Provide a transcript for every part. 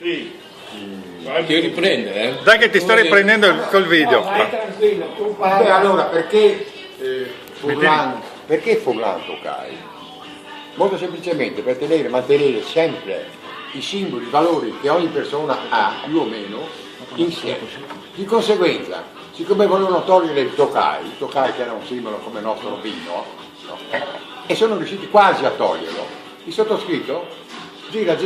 Sì. Ti riprende, eh? Dai che ti sto riprendendo col video. Vai tranquillo, tu Beh, parla. allora perché Furlan Tokai? Molto semplicemente per mantenere sempre i simboli, i valori che ogni persona ha, più o meno, insieme. Di conseguenza, siccome volevano togliere il Tokai che era un simbolo come il nostro vino, no? E sono riusciti quasi a toglierlo, il sottoscritto gira,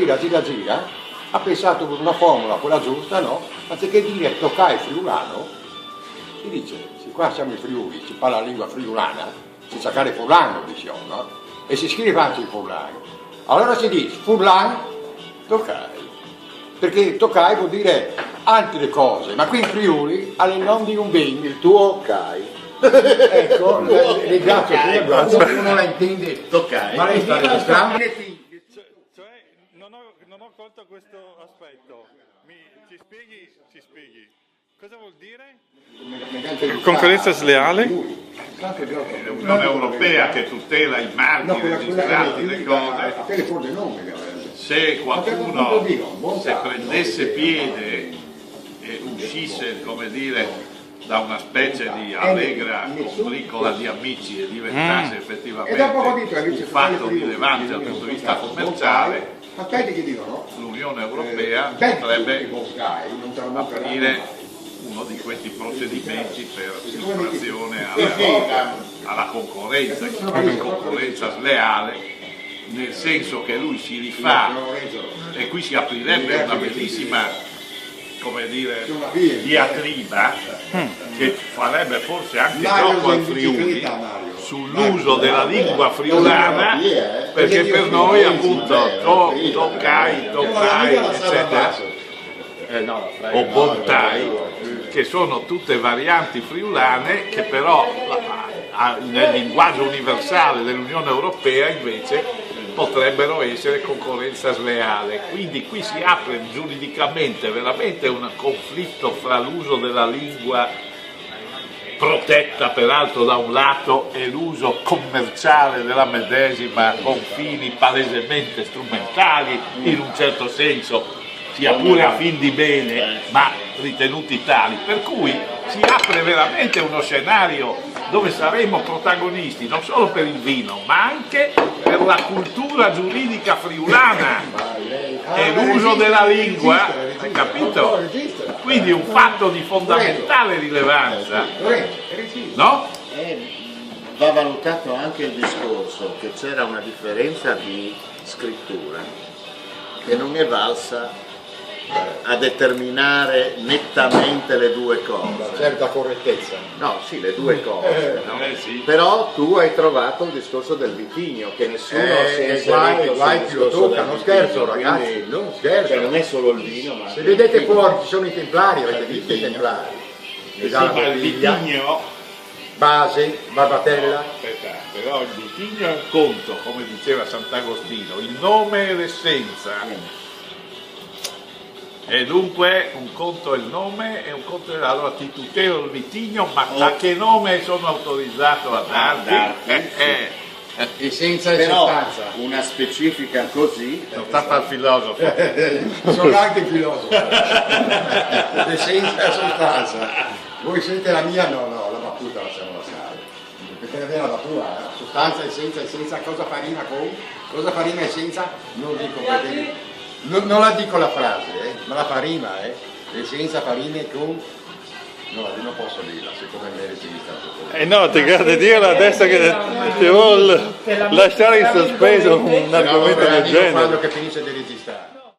ha pensato per una formula, quella giusta, no? Anziché dire Tokai friulano, si dice, qua siamo in Friuli, si parla la lingua friulana, si cercare Furlan, diciamo, no? E si scrive anche il Furlan. Allora si dice Furlan Tokai, perché Tokai vuol dire altre cose, ma qui in Friuli ha il nome di un vino, il tuo Kai. Ecco, ringrazio, uno la intende Tokai, ma lei sta registrando? Cioè, non ho colto questo aspetto. Ci spieghi. Cosa vuol dire? Concorrenza sleale? L'Unione Europea che tutela i marchi registrati, le cose. Se qualcuno se prendesse piede e uscisse, come dire, da una specie di allegra combricola di amici e diventasse effettivamente un fatto rilevante dal punto di vista commerciale, l'Unione Europea potrebbe aprire uno di questi procedimenti per infrazione alla concorrenza, concorrenza sleale, nel senso che lui si rifà, e qui si aprirebbe una bellissima, come dire, diatriba che farebbe forse anche troppo al Friuli sull'uso della lingua friulana, perché per noi appunto toccai, eccetera, o bontai, che sono tutte varianti friulane che però nel linguaggio universale dell'Unione Europea invece potrebbero essere concorrenza sleale. Quindi qui si apre giuridicamente veramente un conflitto fra l'uso della lingua protetta peraltro da un lato e l'uso commerciale della medesima con fini palesemente strumentali in un certo senso, sia pure a fin di bene, ma ritenuti tali, per cui si apre veramente uno scenario dove saremo protagonisti non solo per il vino, ma anche per la cultura giuridica friulana e l'uso della lingua, hai capito? Quindi un fatto di fondamentale rilevanza, no? Va valutato anche il discorso che c'era una differenza di scrittura che non è valsa a determinare nettamente le due cose. Certa correttezza. No, sì, le due cose. No? Sì. Però tu hai trovato il discorso del vitigno, che nessuno si è inserito guai più lo tocca, non scherzo ragazzi, quindi, non scherzo. cioè, non è solo il vino, ma Se vedete fuori ci sono i templari, avete visto i templari? Ma il vitigno, Base, barbatella. aspetta, però il vitigno è un conto, come diceva Sant'Agostino, il nome e l'essenza. E dunque un conto è il nome e un conto è allora ti tutelo il vitigno, ma da che nome sono autorizzato a darti? Essenza e però sostanza. una specifica così Sono stato al filosofo. Sono anche filosofo. Essenza e sostanza. Voi siete la mia? No, la battuta lasciamo stare. Perché è vera la tua, sostanza, essenza, cosa farina con? Cosa farina essenza? Non dico perché. Non la dico la frase, ma la fa rima, essenza, farine con... No, non posso dirla, secondo me regista. No, ti grande dirla adesso che ti vuol lasciare in sospeso un argomento del genere. Quando che finisce di registrare.